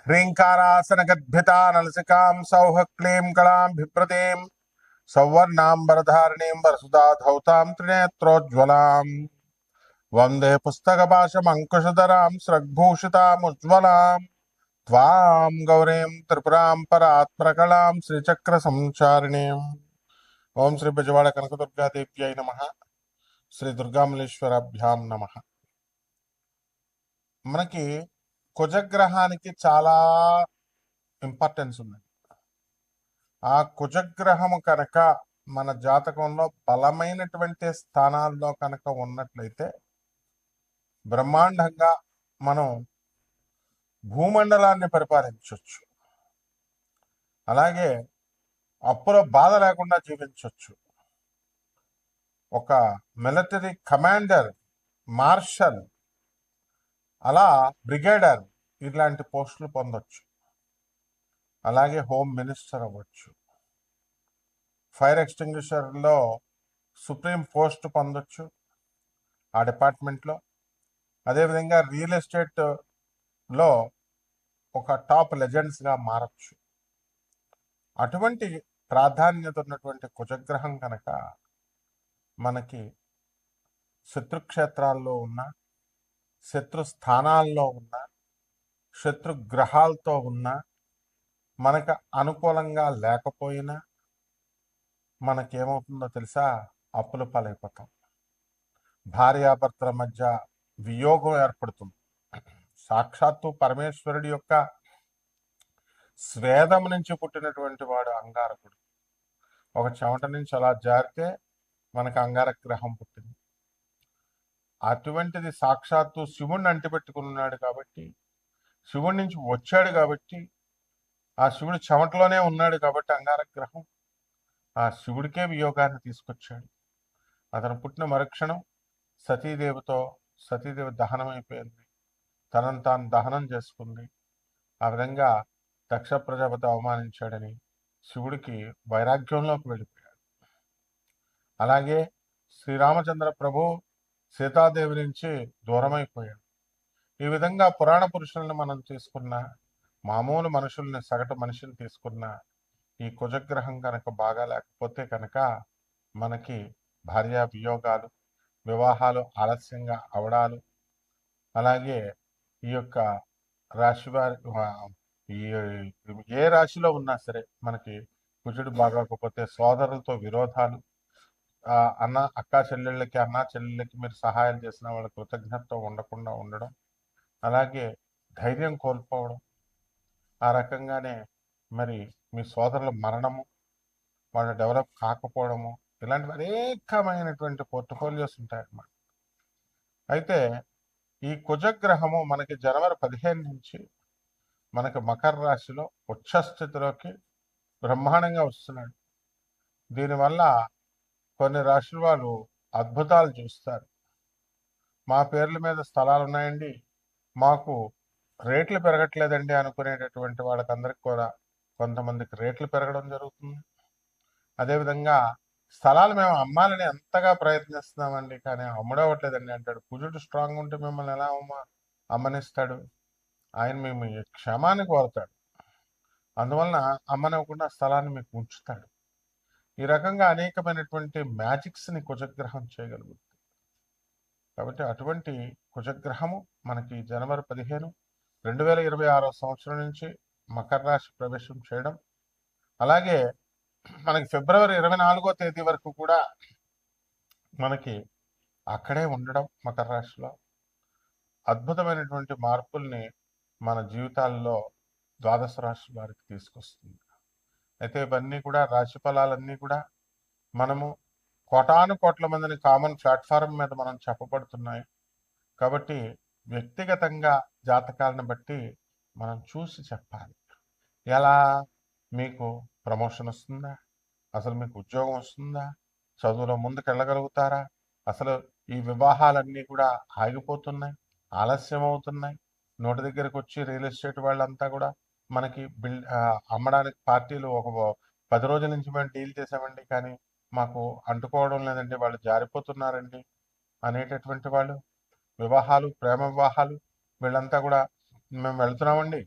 హ్రీంకారాసనగద్భితా నలసికాం సౌహ క్లీం కళాం బిభ్రతీం సౌవర్ణాంబరధారిణీం వరసుదా ధౌతాం త్రినేత్రోజ్వలాం వందే పుస్తకపాశమంకుశధరాం స్రగ్భూషితాముజ్వలాం త్వాం గౌరీం త్రిపురాం పరాత్పరకళాం శ్రీచక్ర సంచారిణీం. ఓం శ్రీ బెజవాడ కనకదుర్గాదేవ్యై నమః. శ్రీ దుర్గామల్లేశ్వరాభ్యాం నమః. మనకి కుజగ్రహానికి చాలా ఇంపార్టెన్స్ ఉంది. ఆ కుజగ్రహము కనుక మన జాతకంలో బలమైనటువంటి స్థానాల్లో కనుక ఉన్నట్లయితే బ్రహ్మాండంగా మనం భూమండలాన్ని పరిపాలించవచ్చు. అలాగే అప్పుల బాధ లేకుండా జీవించవచ్చు. ఒక మిలిటరీ కమాండర్, మార్షల్, అలా బ్రిగేడర్ ఇలాంటి పోస్టులు పొందొచ్చు. అలాగే హోమ్ మినిస్టర్ అవ్వచ్చు. ఫైర్ ఎక్స్టింగ్విషర్లో సుప్రీం పోస్ట్ పొందొచ్చు ఆ డిపార్ట్మెంట్లో. అదేవిధంగా రియల్ ఎస్టేట్లో ఒక టాప్ లెజెండ్స్గా మారచ్చు. అటువంటి ప్రాధాన్యత ఉన్నటువంటి కుజగ్రహం కనుక మనకి శత్రుక్షేత్రాల్లో ఉన్న, శత్రు స్థానాల్లో ఉన్న, శత్రు గ్రహాలతో ఉన్న, మనకు అనుకూలంగా లేకపోయినా మనకేమవుతుందో తెలుసా? అప్పుల పాలైపోతాం. భార్యాభర్తల మధ్య వియోగం ఏర్పడుతుంది. సాక్షాత్తు పరమేశ్వరుడి యొక్క స్వేదం నుంచి పుట్టినటువంటి వాడు అంగారకుడు. ఒక చెమట నుంచి అలా జారితే మనకు అంగారక గ్రహం పుట్టింది. అటువంటిది సాక్షాత్తు శివుణ్ణి అంటిపెట్టుకున్నాడు కాబట్టి, శివుడి నుంచి వచ్చాడు కాబట్టి, ఆ శివుడు చెమటలోనే ఉన్నాడు కాబట్టి అంగారక గ్రహం ఆ శివుడికే వియోగాన్ని తీసుకొచ్చాడు. అతను పుట్టిన మరుక్షణం సతీదేవి దహనం అయిపోయింది. తనను తాను దహనం చేసుకుంది. ఆ విధంగా దక్ష ప్రజాపతి అవమానించాడని శివుడికి వైరాగ్యంలోకి వెళ్ళిపోయాడు. అలాగే శ్రీరామచంద్ర ప్రభు సీతాదేవి నుంచి దూరమైపోయాడు. ఈ విధంగా పురాణ పురుషుల్ని మనం తీసుకున్న, మామూలు మనుషుల్ని, సగటు మనిషిని తీసుకున్న, ఈ కుజగ్రహం కనుక బాగా లేకపోతే కనుక మనకి భార్యా వియోగాలు, వివాహాలు ఆలస్యంగా అవడాలు, అలాగే ఈ యొక్క రాశి వారి ఏ రాశిలో ఉన్నా సరే మనకి కుజుడు బాగోకపోతే సోదరులతో విరోధాలు, అక్కా చెల్లెళ్ళకి మీరు సహాయం చేసిన వాళ్ళ కృతజ్ఞతతో ఉండకుండా ఉండడం, అలాగే ధైర్యం కోల్పోవడం, ఆ రకంగానే మరి మీ సోదరుల మరణము, వాళ్ళు డెవలప్ కాకపోవడము, ఇలాంటివి అనేకమైనటువంటి పోర్ట్ఫోలియోస్ ఉంటాయన్నమాట. అయితే ఈ కుజగ్రహము మనకి జనవరి 15 నుంచి మనకి మకర రాశిలో ఉచ్చస్థితిలోకి బ్రహ్మాండంగా వస్తున్నాడు. దీనివల్ల కొన్ని రాశుల వాళ్ళు అద్భుతాలు చూస్తారు. మా పేర్ల మీద స్థలాలు ఉన్నాయండి, మాకు రేట్లు పెరగట్లేదండి అనుకునేటటువంటి వాళ్ళకందరికి కూడా కొంతమందికి రేట్లు పెరగడం జరుగుతుంది. అదేవిధంగా స్థలాలు మేము అమ్మాలని ఎంతగా ప్రయత్నిస్తున్నామండి, కానీ అమ్ముడవట్లేదండి అంటాడు. కుజుడు స్ట్రాంగ్ ఉంటే మిమ్మల్ని ఎలా అమ్మనిస్తాడు? ఆయన మేము క్షమాన్ని కోరుతాడు. అందువలన అమ్మనివ్వకుండా స్థలాన్ని మీకు ఉంచుతాడు. ఈ రకంగా అనేకమైనటువంటి మ్యాజిక్స్ని కుజగ్రహం చేయగలుగుతుంది. కాబట్టి అటువంటి కుజగ్రహము మనకి జనవరి 15, 2026 సంవత్సరం నుంచి మకర రాశి ప్రవేశం చేయడం, అలాగే మనకి ఫిబ్రవరి 24వ తేదీ వరకు కూడా మనకి అక్కడే ఉండడం మకర రాశిలో అద్భుతమైనటువంటి మార్పుల్ని మన జీవితాల్లో ద్వాదశ రాశి వారికి తీసుకొస్తుంది. అయితే ఇవన్నీ కూడా రాశి ఫలాలన్నీ కూడా మనము కోటాను కోట్ల మందిని కామన్ ప్లాట్ఫారం మీద మనం చెప్పబడుతున్నాయి కాబట్టి వ్యక్తిగతంగా జాతకాలను బట్టి మనం చూసి చెప్పాలి. ఎలా మీకు ప్రమోషన్ వస్తుందా, అసలు మీకు ఉద్యోగం వస్తుందా, చదువులో ముందుకు వెళ్ళగలుగుతారా, అసలు ఈ వివాహాలన్నీ కూడా ఆగిపోతున్నాయి, ఆలస్యం అవుతున్నాయి. నోటి దగ్గరకు వచ్చి రియల్ ఎస్టేట్ వాళ్ళంతా కూడా మనకి అమ్మడానికి పార్టీలు ఒక 10 రోజుల నుంచి మేము డీల్ చేసామండి, కానీ మాకు అంటుకోవడం లేదండి, వాళ్ళు జారిపోతున్నారండి అనేటటువంటి వాళ్ళు, వివాహాలు, ప్రేమ వివాహాలు, వీళ్ళంతా కూడా మేము వెళ్తున్నామండి,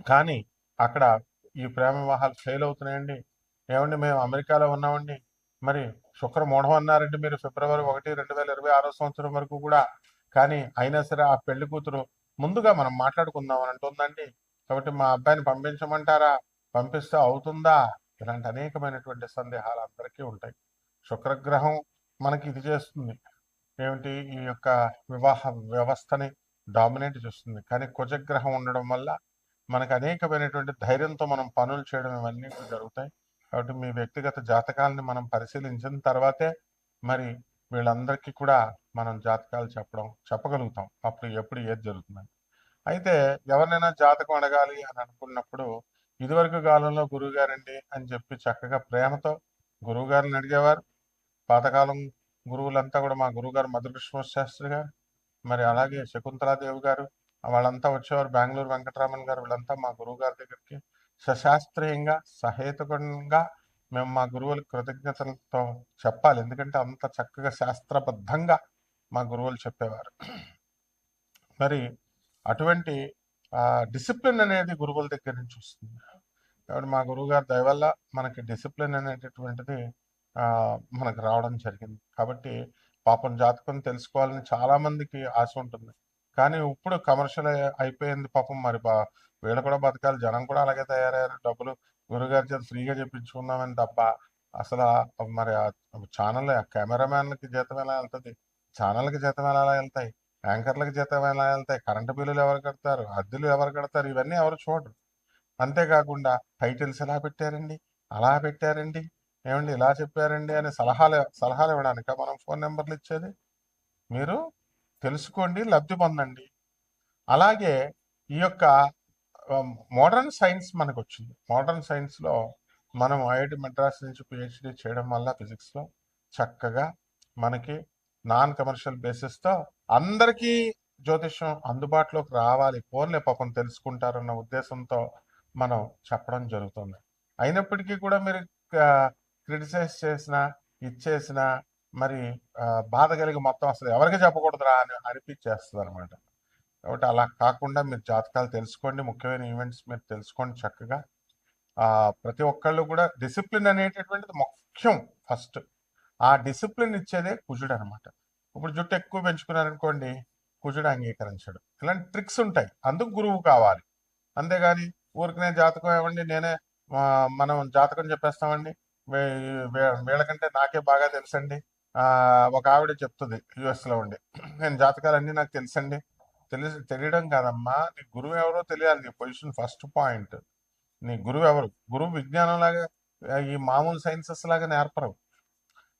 కానీ అక్కడ ఈ ప్రేమ వివాహాలు ఫెయిల్ అవుతున్నాయండి. ఏమండి మేము అమెరికాలో ఉన్నామండి, మరి శుక్రమూఢం అన్నారండి మీరు ఫిబ్రవరి 1, 2026 వరకు కూడా. కానీ అయినా సరే ఆ పెళ్లి కూతురు ముందుగా మనం మాట్లాడుకుందాం అని అంటుందండి. కాబట్టి మా అబ్బాయిని పంపించమంటారా, పంపిస్తే అవుతుందా? ఇలాంటి అనేకమైనటువంటి సందేహాలు అందరికీ ఉంటాయి. శుక్రగ్రహం మనకి ఇది చేస్తుంది ఏమిటి, ఈ యొక్క వివాహ వ్యవస్థని డామినేట్ చేస్తుంది. కానీ కుజగ్రహం ఉండడం వల్ల మనకు అనేకమైనటువంటి ధైర్యంతో మనం పనులు చేయడం ఇవన్నీ జరుగుతాయి. కాబట్టి మీ వ్యక్తిగత జాతకాలని మనం పరిశీలించిన తర్వాతే మరి వీళ్ళందరికీ కూడా మనం జాతకాలు చెప్పగలుగుతాం. అప్పుడు ఎప్పుడు ఏది జరుగుతుందని. అయితే ఎవరినైనా జాతకం అడగాలి అని అనుకున్నప్పుడు ఇదివరకు కాలంలో గురువు గారండి అని చెప్పి చక్కగా ప్రేమతో గురువు గారిని అడిగేవారు. పాతకాలం గురువులంతా కూడా మా గురువు గారు మధుకృష్ణ శాస్త్రి గారు, మరి అలాగే శకుంతలాదేవి గారు, వాళ్ళంతా వచ్చేవారు. బెంగళూరు వెంకటరామన్ గారు, వీళ్ళంతా మా గురువు గారి దగ్గరికి సశాస్త్రీయంగా సహేతుకంగా మేము మా గురువులకు కృతజ్ఞతలతో చెప్పాలి. ఎందుకంటే అంత చక్కగా శాస్త్రబద్ధంగా మా గురువులు చెప్పేవారు. మరి అటువంటి డిసిప్లిన్ అనేది గురువుల దగ్గర నుంచి వస్తుంది. కాబట్టి మా గురువు గారి దయ వల్ల మనకి డిసిప్లిన్ అనేటటువంటిది మనకు రావడం జరిగింది. కాబట్టి పాపం జాతకం తెలుసుకోవాలని చాలా మందికి ఆశ ఉంటుంది. కానీ ఇప్పుడు కమర్షియల్ అయిపోయింది పాపం. మరి వీళ్ళు కూడా బతకాలి, జనం కూడా అలాగే తయారయ్యారు. డబ్బులు గురుగారి చేత ఫ్రీగా చెప్పించుకుందామని తప్ప అసలు మరి ఛానల్ కెమెరామ్యాన్లకి జీతం ఎలా వెళ్తుంది, ఛానల్కి జీతం ఎలా వెళ్తాయి, యాంకర్లకు జీతం ఎలా వెళ్తాయి, కరెంటు బిల్లులు ఎవరు కడతారు, అద్దెలు ఎవరు కడతారు, ఇవన్నీ ఎవరు చూడరు. అంతేకాకుండా టైటిల్స్ ఎలా పెట్టారండి, అలా పెట్టారండి, ఏమండి ఇలా చెప్పారండి అని సలహాలు ఇవ్వడానిక మనం ఫోన్ నెంబర్లు ఇచ్చేది? మీరు తెలుసుకోండి, లబ్ధి పొందండి. అలాగే ఈ యొక్క మోడర్న్ సైన్స్ మనకు వచ్చింది. మోడర్న్ సైన్స్లో మనం ఐఐటి మద్రాస్ నుంచి పిహెచ్డి చేయడం వల్ల ఫిజిక్స్లో చక్కగా మనకి నాన్ కమర్షియల్ బేసిస్తో అందరికీ జ్యోతిష్యం అందుబాటులోకి రావాలి, ఫోన్లే పాపం తెలుసుకుంటారన్న ఉద్దేశంతో మనం చెప్పడం జరుగుతుంది. అయినప్పటికీ కూడా మీరు క్రిటిసైజ్ చేసినా ఇచ్చేసినా మరి బాధ కలిగి మొత్తం అసలు ఎవరికి చెప్పకూడదురా అని అనిపించేస్తుంది అనమాట. కాబట్టి అలా కాకుండా మీరు జాతకాలు తెలుసుకోండి, ముఖ్యమైన ఈవెంట్స్ మీరు తెలుసుకోండి చక్కగా. ప్రతి ఒక్కళ్ళు కూడా డిసిప్లిన్ అనేటటువంటిది ముఖ్యం. ఫస్ట్ ఆ డిసిప్లిన్ ఇచ్చేదే కుజుడు అనమాట. ఇప్పుడు జుట్టు ఎక్కువ పెంచుకున్నారనుకోండి, కుజుడు అంగీకరించడు. ఇలాంటి ట్రిక్స్ ఉంటాయి, అందుకు గురువు కావాలి. అంతేగాని ఊరికనే జాతకం ఏమండి నేనే మనం జాతకం చెప్పేస్తామండి, వీళ్ళకంటే నాకే బాగా తెలుసండి. ఒక ఆవిడ చెప్తుంది యుఎస్లో ఉండి, నేను జాతకాలన్నీ నాకు తెలుసండి. తెలియడం కాదమ్మా, నీ గురువు ఎవరో తెలియాలి. నీ పొజిషన్ ఫస్ట్ పాయింట్. నీ గురువు ఎవరు? గురువు విజ్ఞానం లాగా ఈ మామూలు సైన్సెస్ లాగా నేర్పరు.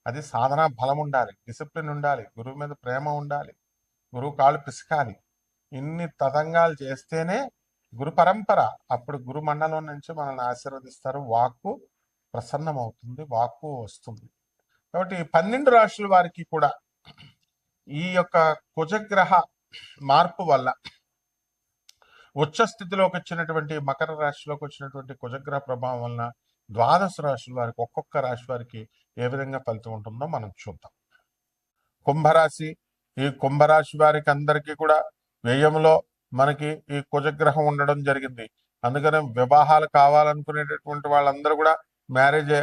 అది సాధన బలం ఉండాలి, డిసిప్లిన్ ఉండాలి, గురువు మీద ప్రేమ ఉండాలి, గురువు కాళ్ళు పిసకాలి. ఇన్ని తతంగాలు చేస్తేనే గురు పరంపర. అప్పుడు గురు మండలం నుంచి మనల్ని ఆశీర్వదిస్తారు, వాక్కు ప్రసన్నమవుతుంది, వాక్కు వస్తుంది. కాబట్టి 12 రాశుల వారికి కూడా ఈ యొక్క కుజగ్రహ మార్పు వల్ల ఉచ్చ స్థితిలోకి వచ్చినటువంటి మకర రాశిలోకి వచ్చినటువంటి కుజగ్రహ ప్రభావం వలన 12 రాశుల వారికి ఒక్కొక్క రాశి వారికి ఏ విధంగా ఫలితం ఉంటుందో మనం చూద్దాం. కుంభరాశి. ఈ కుంభరాశి వారికి అందరికీ కూడా వ్యయంలో మనకి ఈ కుజగ్రహం ఉండడం జరిగింది. అందుకనే వివాహాలు కావాలనుకునేటటువంటి వాళ్ళందరూ కూడా మ్యారేజ్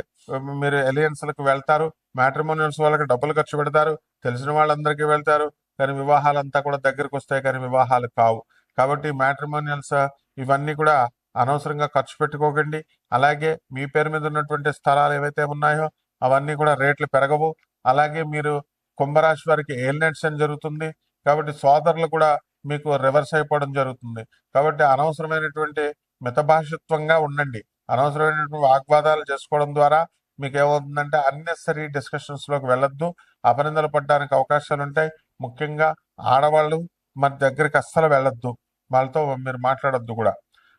మీరు ఎలియన్స్లకు వెళ్తారు, మ్యాట్రిమోనియల్స్ వాళ్ళకి డబ్బులు ఖర్చు పెడతారు, తెలిసిన వాళ్ళందరికీ వెళ్తారు, కానీ వివాహాలంతా కూడా దగ్గరికి వస్తాయి, కానీ వివాహాలు కావు. కాబట్టి మ్యాట్రిమోనియల్స్ ఇవన్నీ కూడా అనవసరంగా ఖర్చు పెట్టుకోకండి. అలాగే మీ పేరు మీద ఉన్నటువంటి స్థలాలు ఏవైతే ఉన్నాయో అవన్నీ కూడా రేట్లు పెరగవు. అలాగే మీరు కుంభరాశి వారికి ఏలినట్స్ అని జరుగుతుంది, కాబట్టి సోదరులు కూడా మీకు రివర్స్ అయిపోవడం జరుగుతుంది. కాబట్టి అనవసరమైనటువంటి మితభాషిత్వంగా ఉండండి. అనవసరమైనటువంటి వాగ్వాదాలు చేసుకోవడం ద్వారా మీకు ఏమవుతుందంటే అన్నెసరీ డిస్కషన్స్ లోకి వెళ్ళొద్దు, అపనిందలు పడడానికి అవకాశాలు ఉంటాయి. ముఖ్యంగా ఆడవాళ్ళు మన దగ్గరికి అస్సలు వెళ్ళొద్దు, వాళ్ళతో మీరు మాట్లాడొద్దు కూడా.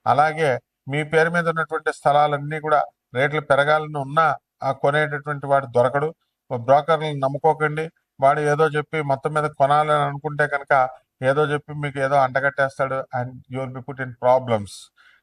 అలాగే మీ పేరు మీద ఉన్నటువంటి స్థలాలన్నీ కూడా రేట్లు పెరగాలని ఉన్నా కొనేటటువంటి వాడు దొరకడు. బ్రోకర్లను నమ్ముకోకండి. వాడు ఏదో చెప్పి మొత్తం మీద కొనాలని అనుకుంటే కనుక ఏదో చెప్పి మీకు ఏదో అంటగట్టేస్తాడు, and you will be put in problems.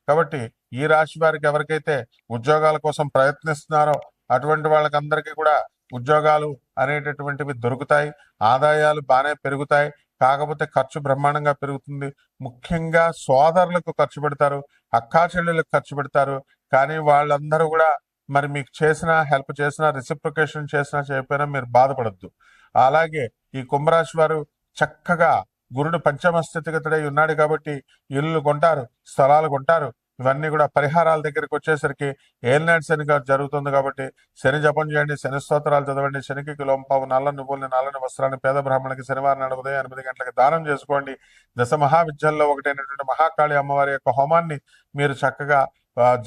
కాబట్టి ఈ రాశి వారికి ఎవరికైతే ఉద్యోగాల కోసం ప్రయత్నిస్తున్నారో అటువంటి వాళ్ళకందరికీ కూడా ఉద్యోగాలు అనేటటువంటివి దొరుకుతాయి, ఆదాయాలు బాగానే పెరుగుతాయి. కాకపోతే ఖర్చు బ్రహ్మాండంగా పెరుగుతుంది. ముఖ్యంగా సోదరులకు ఖర్చు పెడతారు, అక్కా చెల్లెలకు ఖర్చు పెడతారు. కానీ వాళ్ళందరూ కూడా మరి మీకు చేసిన హెల్ప్ చేసిన రెసిప్రికేషన్ చేసినా చేయకపోయినా మీరు బాధపడద్దు. అలాగే ఈ కుంభరాశి వారు చక్కగా గురుడు పంచమ స్థితిగతుడై ఉన్నాడు కాబట్టి ఇల్లు కొంటారు, స్థలాలు కొంటారు. ఇవన్నీ కూడా పరిహారాల దగ్గరికి వచ్చేసరికి ఏలినాటి శని జరుగుతుంది కాబట్టి శని జపం చేయండి, శని స్తోత్రాలు చదవండి, శనికి కిలోంపావు నల్ల నువ్వుల్ని నల్లని వస్త్రాన్ని పేద బ్రాహ్మణులకి శనివారం నాడు ఉదయం 8 గంటలకు దానం చేసుకోండి. దశ మహావిద్యల్లో ఒకటైనటువంటి మహాకాళి అమ్మవారి యొక్క హోమాన్ని మీరు చక్కగా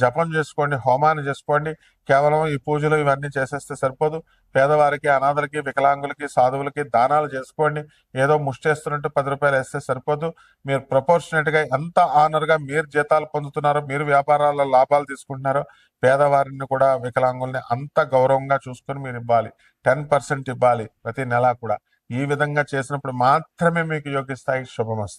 జపం చేసుకోండి, హోమాన్ని చేసుకోండి. కేవలం ఈ పూజలు ఇవన్నీ చేసేస్తే సరిపోదు. పేదవారికి, అనాథలకి, వికలాంగులకి, సాధువులకి దానాలు చేసుకోండి. ఏదో ముష్టేస్తున్నట్టు 10 రూపాయలు వేస్తే సరిపోదు. మీరు ప్రపోర్షనేట్ గా ఎంత ఆనర్ గా మీరు జీతాలు పొందుతున్నారో, మీరు వ్యాపారాల లాభాలు తీసుకుంటున్నారో, పేదవారిని కూడా వికలాంగుల్ని అంత గౌరవంగా చూసుకొని మీరు ఇవ్వాలి. 10% ఇవ్వాలి ప్రతి నెల కూడా. ఈ విధంగా చేసినప్పుడు మాత్రమే మీకు యోగిస్తాయి. శుభమస్తు.